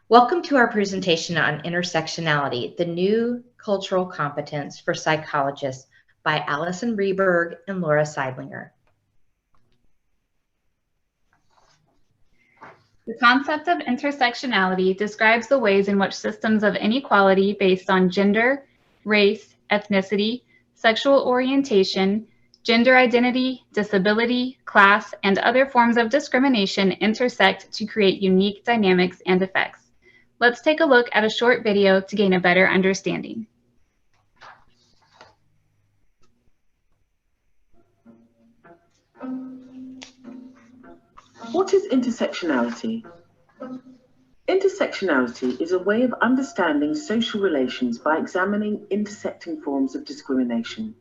Welcome to our presentation on intersectionality, the new cultural competence for psychologists by Allison Rehberg and Laura Sidlinger. The concept of intersectionality describes the ways in which systems of inequality based on gender, race, ethnicity, sexual orientation, gender identity, disability, class, and other forms of discrimination intersect to create unique dynamics and effects. Let's take a look at a short video to gain a better understanding. What is intersectionality? Intersectionality is a way of understanding social relations by examining intersecting forms of discrimination.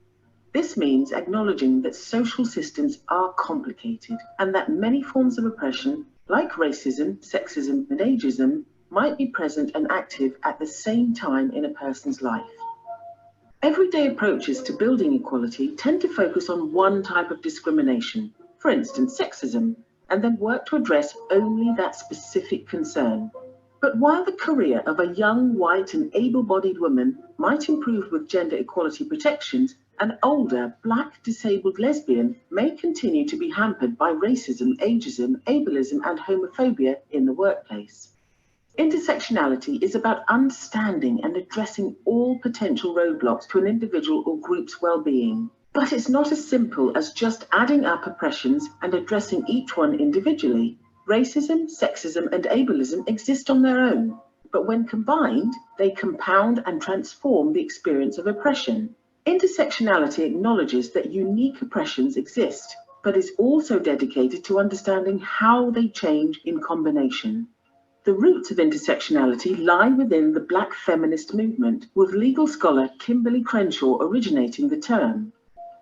This means acknowledging that social systems are complicated and that many forms of oppression, like racism, sexism, and ageism, might be present and active at the same time in a person's life. Everyday approaches to building equality tend to focus on one type of discrimination, for instance, sexism, and then work to address only that specific concern. But while the career of a young, white, and able-bodied woman might improve with gender equality protections, an older, Black, disabled lesbian may continue to be hampered by racism, ageism, ableism, and homophobia in the workplace. Intersectionality is about understanding and addressing all potential roadblocks to an individual or group's well-being. But it's not as simple as just adding up oppressions and addressing each one individually. Racism, sexism, and ableism exist on their own, but when combined, they compound and transform the experience of oppression. Intersectionality acknowledges that unique oppressions exist, but is also dedicated to understanding how they change in combination. The roots of intersectionality lie within the Black feminist movement, with legal scholar Kimberly Crenshaw originating the term.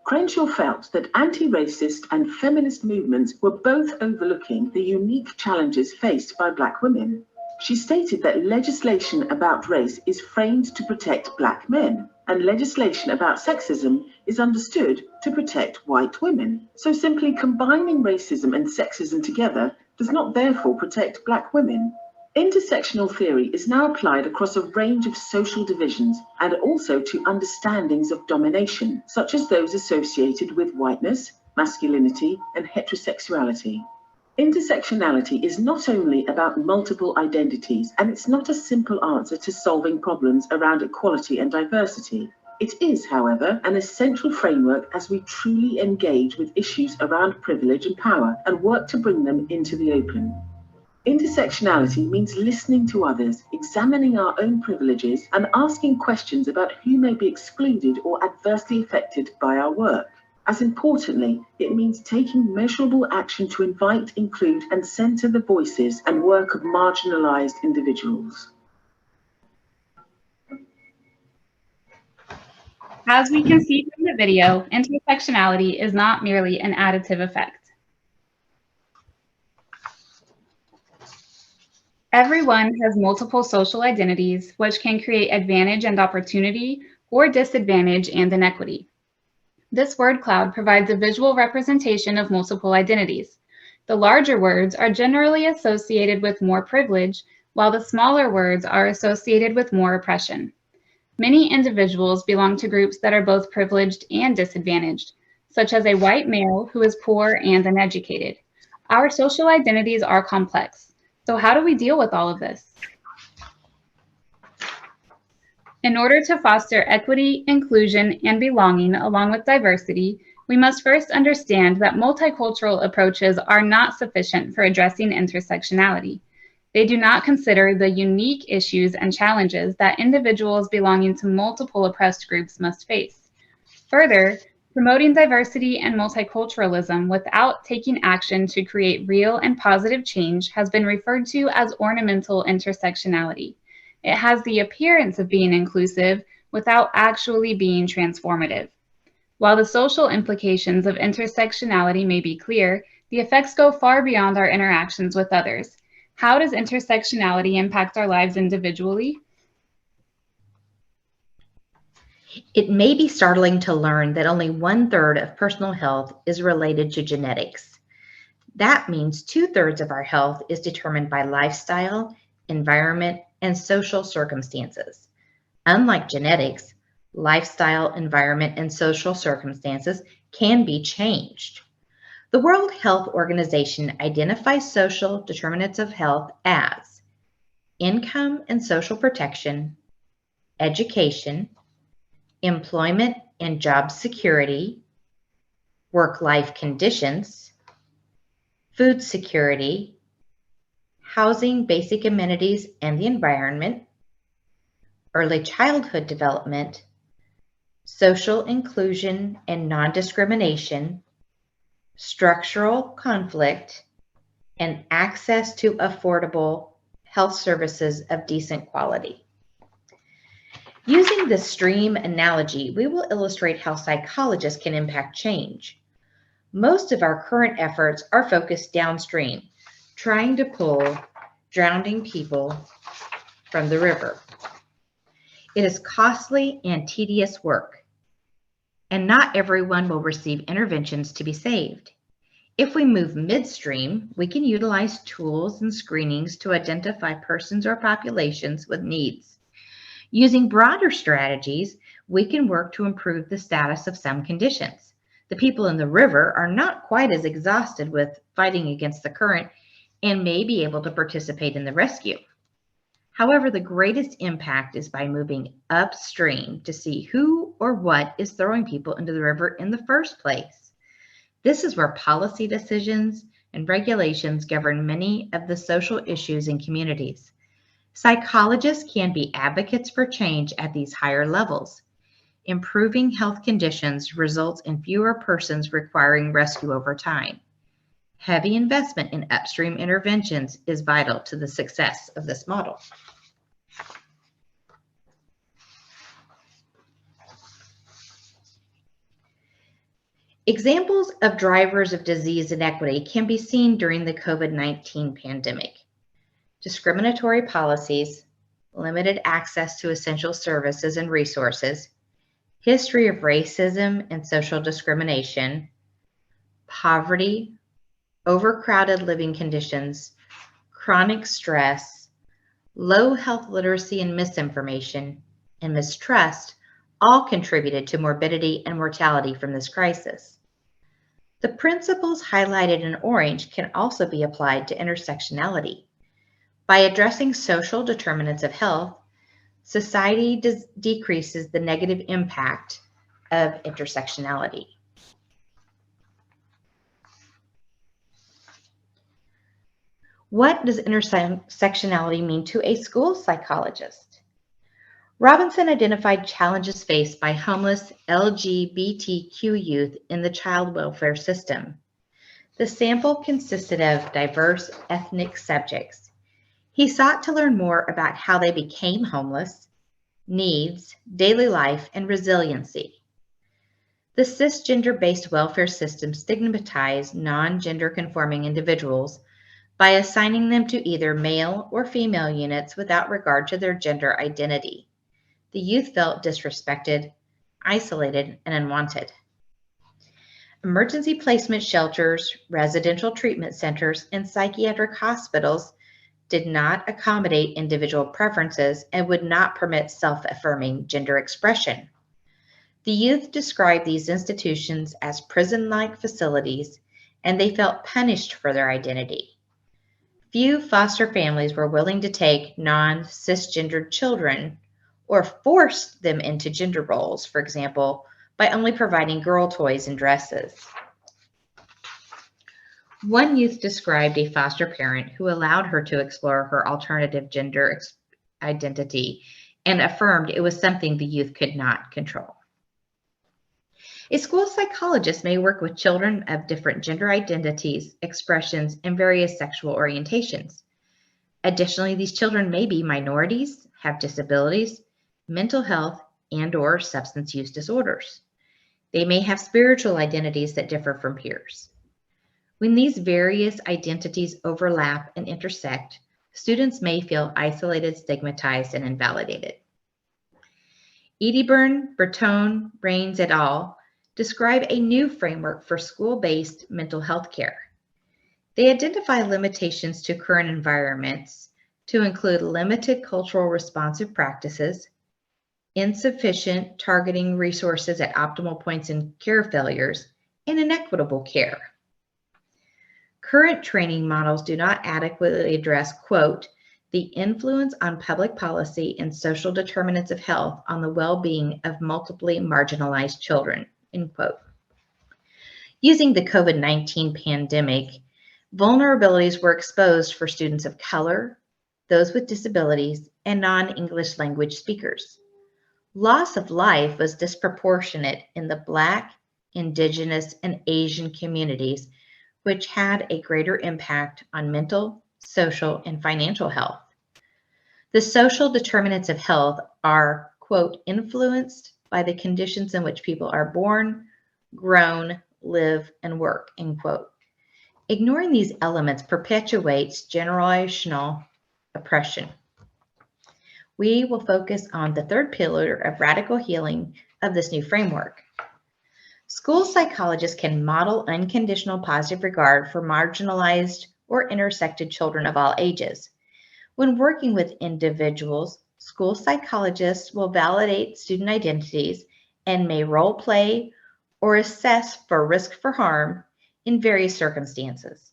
Crenshaw felt that anti-racist and feminist movements were both overlooking the unique challenges faced by Black women. She stated that legislation about race is framed to protect Black men, and legislation about sexism is understood to protect white women. So simply combining racism and sexism together does not therefore protect Black women. Intersectional theory is now applied across a range of social divisions and also to understandings of domination, such as those associated with whiteness, masculinity, and heterosexuality. Intersectionality is not only about multiple identities, and it's not a simple answer to solving problems around equality and diversity. It is, however, an essential framework as we truly engage with issues around privilege and power and work to bring them into the open. Intersectionality means listening to others, examining our own privileges, and asking questions about who may be excluded or adversely affected by our work. As importantly, it means taking measurable action to invite, include, and center the voices and work of marginalized individuals. As we can see from the video, intersectionality is not merely an additive effect. Everyone has multiple social identities, which can create advantage and opportunity, or disadvantage and inequity. This word cloud provides a visual representation of multiple identities. The larger words are generally associated with more privilege, while the smaller words are associated with more oppression. Many individuals belong to groups that are both privileged and disadvantaged, such as a white male who is poor and uneducated. Our social identities are complex. So how do we deal with all of this? In order to foster equity, inclusion, and belonging along with diversity, we must first understand that multicultural approaches are not sufficient for addressing intersectionality. They do not consider the unique issues and challenges that individuals belonging to multiple oppressed groups must face. Further, promoting diversity and multiculturalism without taking action to create real and positive change has been referred to as ornamental intersectionality. It has the appearance of being inclusive without actually being transformative. While the social implications of intersectionality may be clear, the effects go far beyond our interactions with others. How does intersectionality impact our lives individually? It may be startling to learn that only 1/3 of personal health is related to genetics. That means 2/3 of our health is determined by lifestyle, environment, and social circumstances. Unlike genetics, lifestyle, environment, and social circumstances can be changed. The World Health Organization identifies social determinants of health as income and social protection, education, employment and job security, work-life conditions, food security, housing, basic amenities, and the environment, early childhood development, social inclusion and non-discrimination, structural conflict, and access to affordable health services of decent quality. Using the stream analogy, we will illustrate how psychologists can impact change. Most of our current efforts are focused downstream, trying to pull drowning people from the river. It is costly and tedious work, and not everyone will receive interventions to be saved. If we move midstream, we can utilize tools and screenings to identify persons or populations with needs. Using broader strategies, we can work to improve the status of some conditions. The people in the river are not quite as exhausted with fighting against the current and may be able to participate in the rescue. However, the greatest impact is by moving upstream to see who or what is throwing people into the river in the first place. This is where policy decisions and regulations govern many of the social issues in communities. Psychologists can be advocates for change at these higher levels. Improving health conditions results in fewer persons requiring rescue over time. Heavy investment in upstream interventions is vital to the success of this model. Examples of drivers of disease inequity can be seen during the COVID-19 pandemic. Discriminatory policies, limited access to essential services and resources, history of racism and social discrimination, poverty, overcrowded living conditions, chronic stress, low health literacy and misinformation, and mistrust all contributed to morbidity and mortality from this crisis. The principles highlighted in orange can also be applied to intersectionality. By addressing social determinants of health, society decreases the negative impact of intersectionality. What does intersectionality mean to a school psychologist? Robinson identified challenges faced by homeless LGBTQ youth in the child welfare system. The sample consisted of diverse ethnic subjects. He sought to learn more about how they became homeless, needs, daily life, and resiliency. The cisgender-based welfare system stigmatized non-gender conforming individuals by assigning them to either male or female units without regard to their gender identity. The youth felt disrespected, isolated, and unwanted. Emergency placement shelters, residential treatment centers, and psychiatric hospitals did not accommodate individual preferences and would not permit self-affirming gender expression. The youth described these institutions as prison-like facilities, and they felt punished for their identity. Few foster families were willing to take non-cisgendered children or force them into gender roles, for example, by only providing girl toys and dresses. One youth described a foster parent who allowed her to explore her alternative gender identity and affirmed it was something the youth could not control. A school psychologist may work with children of different gender identities, expressions, and various sexual orientations. Additionally, these children may be minorities, have disabilities, mental health, and/or substance use disorders. They may have spiritual identities that differ from peers. When these various identities overlap and intersect, students may feel isolated, stigmatized, and invalidated. Edyburn, Bertone, Rains et al. Describe a new framework for school-based mental health care. They identify limitations to current environments to include limited cultural responsive practices, insufficient targeting resources at optimal points in care failures, and inequitable care. Current training models do not adequately address, quote, the influence on public policy and social determinants of health on the well-being of multiply marginalized children, end quote. Using the COVID-19 pandemic, vulnerabilities were exposed for students of color, those with disabilities, and non-English language speakers. Loss of life was disproportionate in the Black, Indigenous, and Asian communities, which had a greater impact on mental, social, and financial health. The social determinants of health are, quote, influenced by the conditions in which people are born, grown, live, and work, end quote. Ignoring these elements perpetuates generational oppression. We will focus on the third pillar of radical healing of this new framework. School psychologists can model unconditional positive regard for marginalized or intersected children of all ages. When working with individuals, school psychologists will validate student identities and may role play or assess for risk for harm in various circumstances.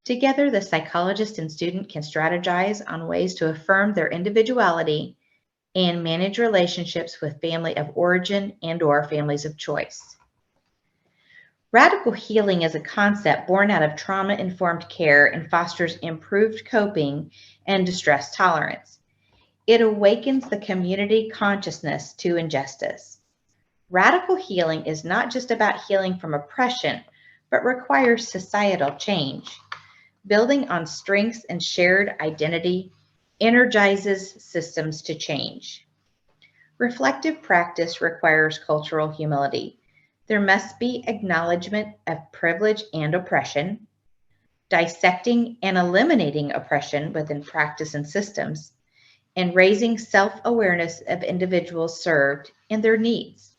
Together, the psychologist and student can strategize on ways to affirm their individuality and manage relationships with family of origin and/or families of choice. Radical healing is a concept born out of trauma-informed care and fosters improved coping and distress tolerance. It awakens the community consciousness to injustice. Radical healing is not just about healing from oppression, but requires societal change. Building on strengths and shared identity energizes systems to change. Reflective practice requires cultural humility. There must be acknowledgement of privilege and oppression, dissecting and eliminating oppression within practice and systems, and raising self-awareness of individuals served and their needs.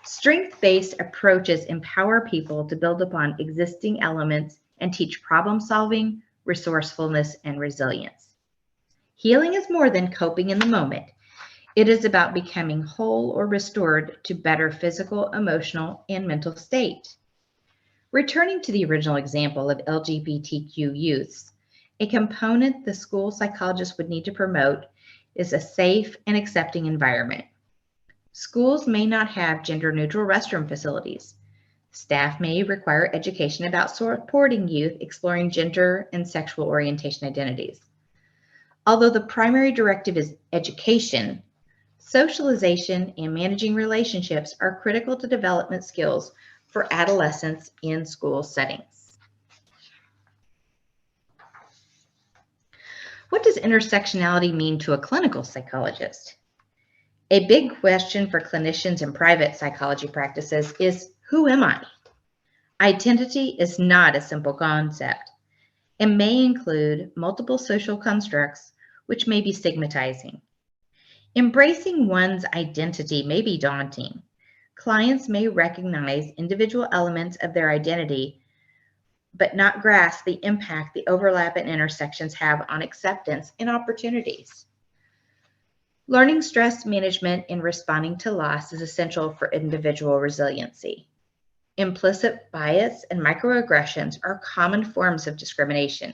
Strength-based approaches empower people to build upon existing elements and teach problem-solving, resourcefulness, and resilience. Healing is more than coping in the moment. It is about becoming whole or restored to better physical, emotional, and mental state. Returning to the original example of LGBTQ youths, a component the school psychologist would need to promote is a safe and accepting environment. Schools may not have gender-neutral restroom facilities. Staff may require education about supporting youth exploring gender and sexual orientation identities. Although the primary directive is education, socialization and managing relationships are critical to development skills for adolescents in school settings. What does intersectionality mean to a clinical psychologist? A big question for clinicians in private psychology practices is, who am I? Identity is not a simple concept and may include multiple social constructs, which may be stigmatizing. Embracing one's identity may be daunting. Clients may recognize individual elements of their identity, but not grasp the impact the overlap and intersections have on acceptance and opportunities. Learning stress management and responding to loss is essential for individual resiliency. Implicit bias and microaggressions are common forms of discrimination.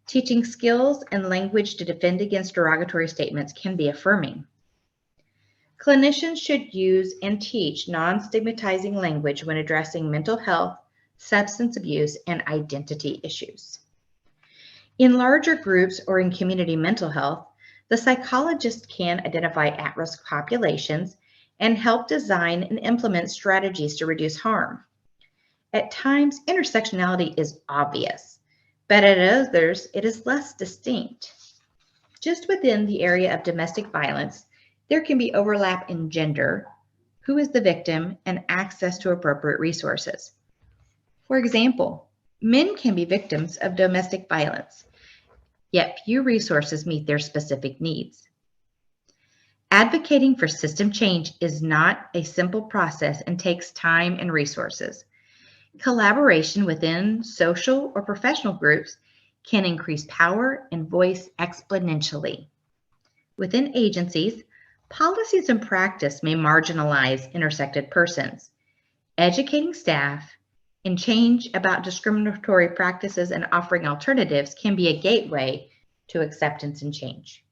Teaching skills and language to defend against derogatory statements can be affirming. Clinicians should use and teach non-stigmatizing language when addressing mental health, substance abuse, and identity issues. In larger groups or in community mental health, the psychologist can identify at-risk populations and help design and implement strategies to reduce harm. At times, intersectionality is obvious, but at others, it is less distinct. Just within the area of domestic violence, there can be overlap in gender, who is the victim, and access to appropriate resources. For example, men can be victims of domestic violence, yet few resources meet their specific needs. Advocating for system change is not a simple process and takes time and resources. Collaboration within social or professional groups can increase power and voice exponentially. Within agencies, policies and practice may marginalize intersected persons. Educating staff and change about discriminatory practices and offering alternatives can be a gateway to acceptance and change.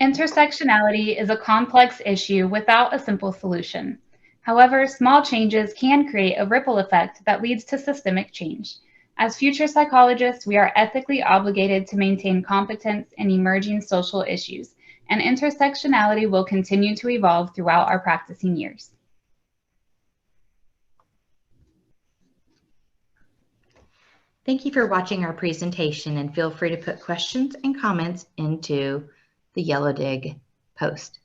Intersectionality is a complex issue without a simple solution. However, small changes can create a ripple effect that leads to systemic change. As future psychologists, we are ethically obligated to maintain competence in emerging social issues, and intersectionality will continue to evolve throughout our practicing years. Thank you for watching our presentation, and feel free to put questions and comments into the Yellow Dig post.